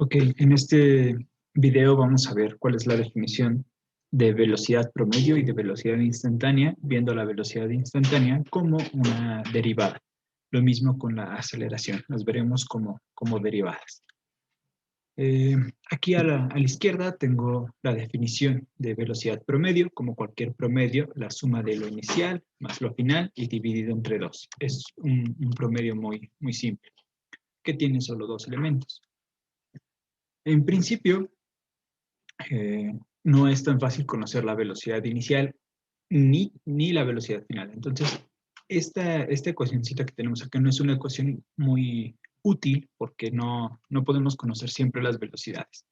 Ok, en este video vamos a ver cuál es la definición de velocidad promedio y de velocidad instantánea, viendo la velocidad instantánea como una derivada. Lo mismo con la aceleración, las veremos como derivadas. Aquí a la izquierda tengo la definición de velocidad promedio, como cualquier promedio, la suma de lo inicial más lo final y dividido entre 2. Es un promedio muy simple, que tiene solo dos elementos. En principio, eh, no es tan fácil conocer la velocidad inicial ni la velocidad final. Entonces, esta ecuacióncita que tenemos acá no es una ecuación muy útil porque no podemos conocer siempre las velocidades.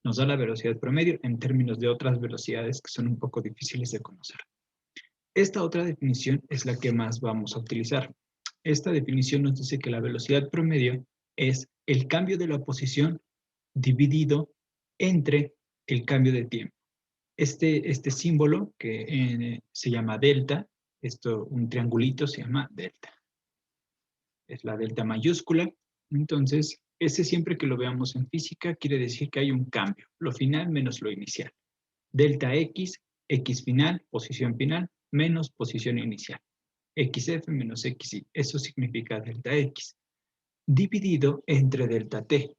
Nos da la velocidad promedio en términos de otras velocidades que son un poco difíciles de conocer. Esta otra definición es la que más vamos a utilizar. Esta definición nos dice que la velocidad promedio es el cambio de la posición dividido entre el cambio de tiempo. Este símbolo que se llama delta, un triangulito se llama delta. Es la delta mayúscula. Entonces, ese siempre que lo veamos en física quiere decir que hay un cambio. Lo final menos lo inicial. Delta X, X final, posición final, menos posición inicial. XF menos XY. Eso significa delta X. Dividido entre delta T,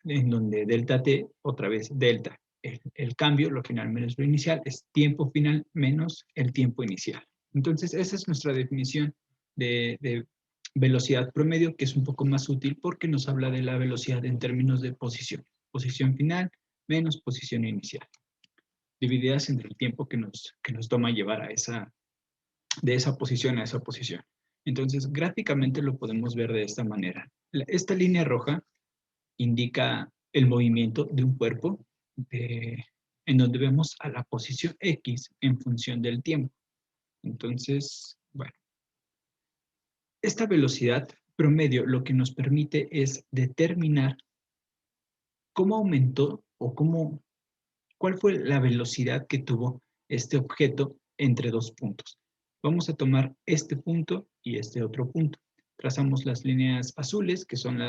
en donde delta T, otra vez delta. El cambio, lo final menos lo inicial, es tiempo final menos el tiempo inicial. Entonces, esa es nuestra definición de velocidad promedio, que es un poco más útil porque nos habla de la velocidad en términos de posición. Posición final menos posición inicial, divididas entre el tiempo que nos toma llevar de esa posición a esa posición. Entonces, gráficamente lo podemos ver de esta manera. Esta línea roja indica el movimiento de un cuerpo en donde vemos a la posición X en función del tiempo. Entonces, bueno, esta velocidad promedio lo que nos permite es determinar cómo aumentó o cuál fue la velocidad que tuvo este objeto entre dos puntos. Vamos a tomar este punto y este otro punto. Trazamos las líneas azules, que son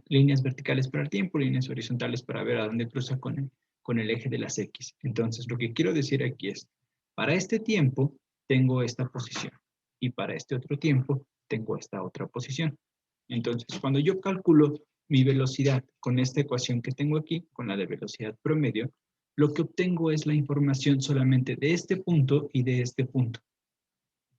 líneas verticales para el tiempo, líneas horizontales para ver a dónde cruza con el eje de las X. Entonces, lo que quiero decir aquí es, para este tiempo tengo esta posición y para este otro tiempo tengo esta otra posición. Entonces, cuando yo calculo mi velocidad con esta ecuación que tengo aquí, con la de velocidad promedio, lo que obtengo es la información solamente de este punto y de este punto.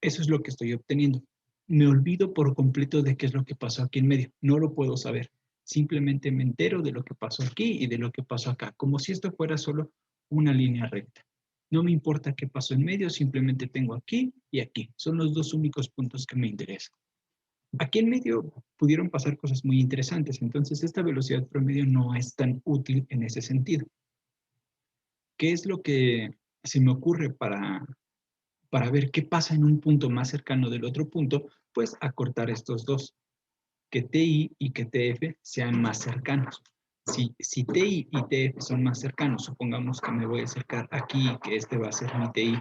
Eso es lo que estoy obteniendo. Me olvido por completo de qué es lo que pasó aquí en medio. No lo puedo saber. Simplemente me entero de lo que pasó aquí y de lo que pasó acá, como si esto fuera solo una línea recta. No me importa qué pasó en medio, simplemente tengo aquí y aquí. Son los dos únicos puntos que me interesan. Aquí en medio pudieron pasar cosas muy interesantes, entonces esta velocidad promedio no es tan útil en ese sentido. ¿Qué es lo que se me ocurre para ver qué pasa en un punto más cercano del otro punto? Pues acortar estos dos, que TI y que TF sean más cercanos. Si TI y TF son más cercanos, supongamos que me voy a acercar aquí, que este va a ser mi TI,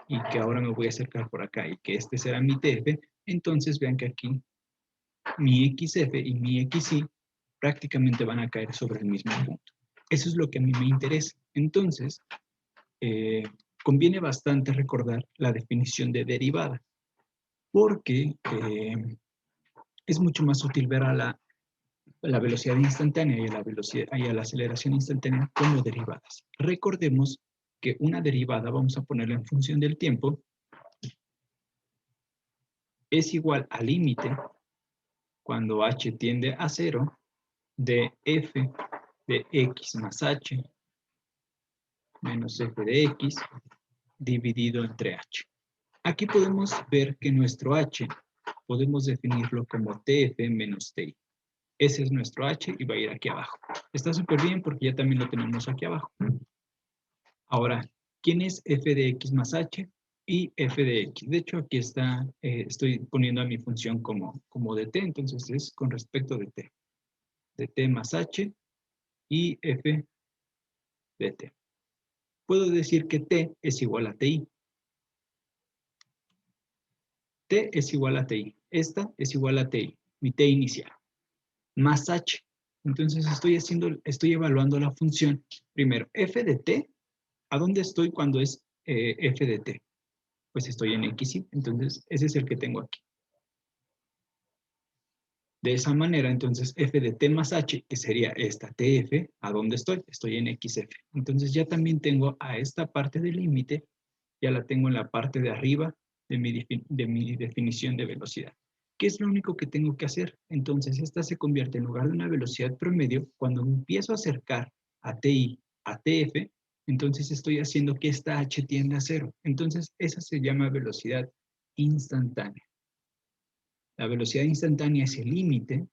y que ahora me voy a acercar por acá, y que este será mi TF, entonces vean que aquí mi XF y mi XY prácticamente van a caer sobre el mismo punto. Eso es lo que a mí me interesa. Entonces, conviene bastante recordar la definición de derivada, porque es mucho más útil ver a la velocidad instantánea y a la aceleración instantánea como derivadas. Recordemos que una derivada, vamos a ponerla en función del tiempo, es igual al límite cuando h tiende a 0 de f de x más h menos f de x dividido entre h. Aquí podemos ver que nuestro h podemos definirlo como tf menos ti. Ese es nuestro h y va a ir aquí abajo. Está súper bien porque ya también lo tenemos aquí abajo. Ahora, ¿quién es f de x más h y f de x? De hecho, aquí está, estoy poniendo a mi función como de t, entonces es con respecto de t más h y f de t. Puedo decir que t es igual a ti. T es igual a ti. Esta es igual a ti, mi t inicial, más h. Entonces estoy evaluando la función. Primero, f de t. ¿A dónde estoy cuando es f de t? Pues estoy en x, entonces ese es el que tengo aquí. De esa manera, entonces, f de t más h, que sería esta tf, ¿a dónde estoy? Estoy en xf. Entonces ya también tengo a esta parte del límite, ya la tengo en la parte de arriba de mi definición de velocidad. ¿Qué es lo único que tengo que hacer? Entonces, esta se convierte en lugar de una velocidad promedio, cuando me empiezo a acercar a ti, a tf, entonces estoy haciendo que esta h tienda a cero. Entonces, esa se llama velocidad instantánea. La velocidad instantánea es el límite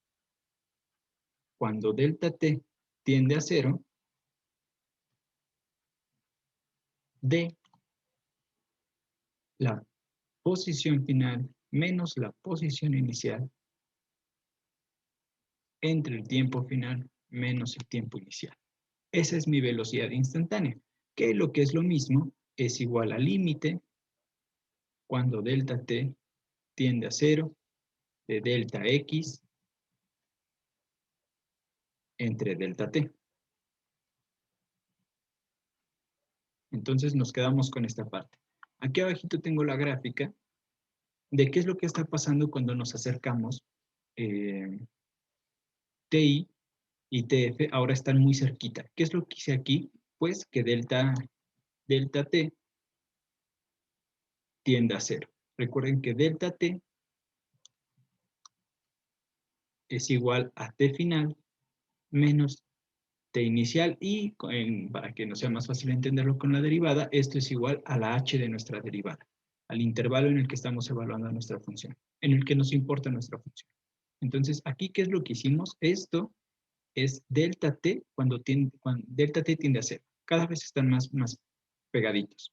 cuando delta t tiende a cero de la posición final menos la posición inicial entre el tiempo final menos el tiempo inicial. Esa es mi velocidad instantánea, que lo que es lo mismo es igual al límite cuando delta t tiende a cero de delta x entre delta t. Entonces nos quedamos con esta parte. Aquí abajito tengo la gráfica de qué es lo que está pasando cuando nos acercamos. TI y TF ahora están muy cerquita. ¿Qué es lo que hice aquí? Pues que delta T tiende a cero. Recuerden que delta T es igual a T final menos T inicial y, para que nos sea más fácil entenderlo con la derivada, esto es igual a la h de nuestra derivada, al intervalo en el que estamos evaluando nuestra función, en el que nos importa nuestra función. Entonces, aquí, ¿qué es lo que hicimos? Esto es delta t cuando delta t tiende a cero. Cada vez están más pegaditos.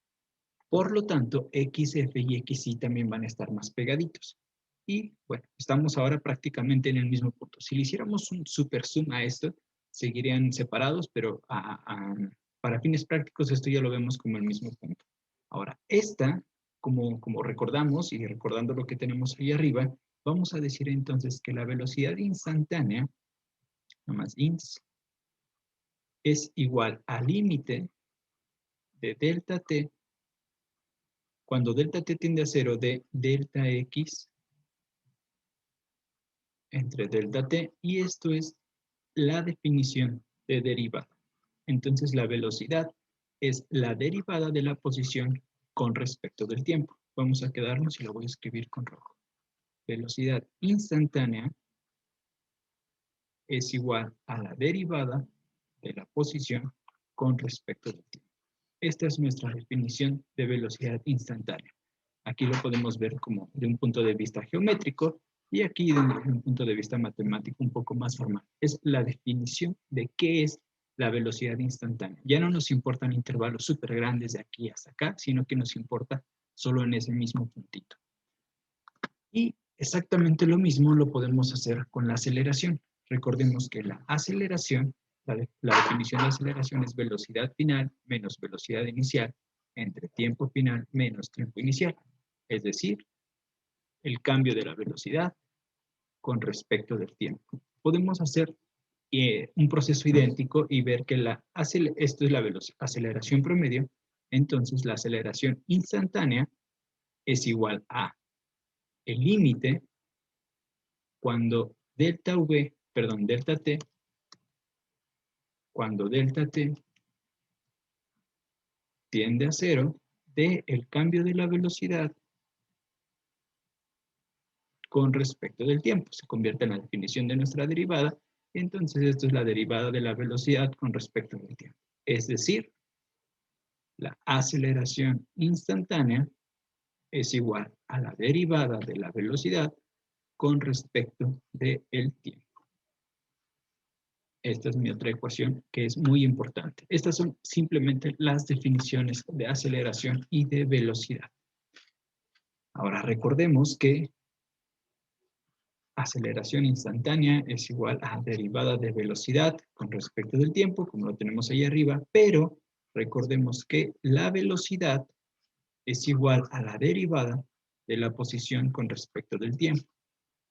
Por lo tanto, xf y xy también van a estar más pegaditos. Y bueno, estamos ahora prácticamente en el mismo punto. Si le hiciéramos un super zoom a esto, seguirían separados, pero para fines prácticos esto ya lo vemos como el mismo punto. Ahora, esta, como recordamos y recordando lo que tenemos ahí arriba, vamos a decir entonces que la velocidad instantánea, nomás ins, es igual al límite de delta t cuando delta t tiende a cero de delta x entre delta t, y esto es la definición de derivada. Entonces la velocidad es la derivada de la posición con respecto del tiempo. Vamos a quedarnos y lo voy a escribir con rojo. Velocidad instantánea es igual a la derivada de la posición con respecto del tiempo. Esta es nuestra definición de velocidad instantánea. Aquí lo podemos ver como de un punto de vista geométrico y aquí de un punto de vista matemático un poco más formal. Es la definición de qué es la velocidad instantánea. Ya no nos importan intervalos súper grandes de aquí hasta acá, sino que nos importa solo en ese mismo puntito. Y exactamente lo mismo lo podemos hacer con la aceleración. Recordemos que la aceleración, la definición de aceleración es velocidad final menos velocidad inicial entre tiempo final menos tiempo inicial. Es decir, el cambio de la velocidad con respecto del tiempo. Podemos hacer un proceso idéntico y ver que esto es la aceleración promedio, entonces la aceleración instantánea es igual a el límite cuando delta t, cuando delta t tiende a cero de el cambio de la velocidad con respecto del tiempo. Se convierte en la definición de nuestra derivada. Entonces, esto es la derivada de la velocidad con respecto del tiempo. Es decir, la aceleración instantánea es igual a la derivada de la velocidad con respecto del tiempo. Esta es mi otra ecuación que es muy importante. Estas son simplemente las definiciones de aceleración y de velocidad. Ahora recordemos que aceleración instantánea es igual a derivada de velocidad con respecto del tiempo, como lo tenemos ahí arriba, pero recordemos que la velocidad es igual a la derivada de la posición con respecto del tiempo.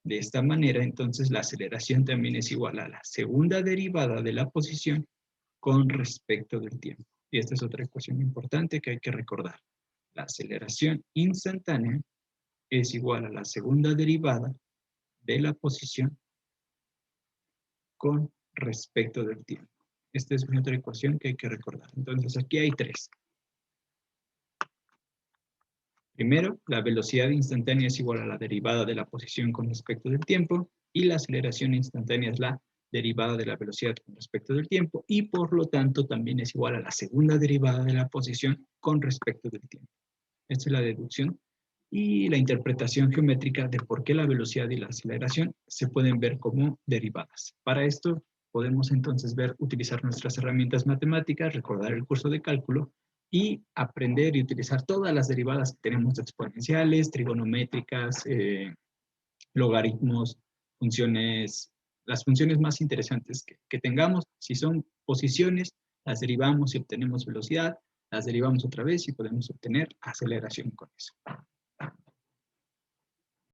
De esta manera, entonces, la aceleración también es igual a la segunda derivada de la posición con respecto del tiempo. Y esta es otra ecuación importante que hay que recordar. La aceleración instantánea es igual a la segunda derivada de la posición con respecto del tiempo. Esta es otra ecuación que hay que recordar. Entonces, aquí hay tres. Primero, la velocidad instantánea es igual a la derivada de la posición con respecto del tiempo, y la aceleración instantánea es la derivada de la velocidad con respecto del tiempo, y por lo tanto también es igual a la segunda derivada de la posición con respecto del tiempo. Esta es la deducción y la interpretación geométrica de por qué la velocidad y la aceleración se pueden ver como derivadas. Para esto podemos entonces utilizar nuestras herramientas matemáticas, recordar el curso de cálculo y aprender y utilizar todas las derivadas que tenemos de exponenciales, trigonométricas, logaritmos, funciones, las funciones más interesantes que tengamos. Si son posiciones, las derivamos y obtenemos velocidad, las derivamos otra vez y podemos obtener aceleración con eso.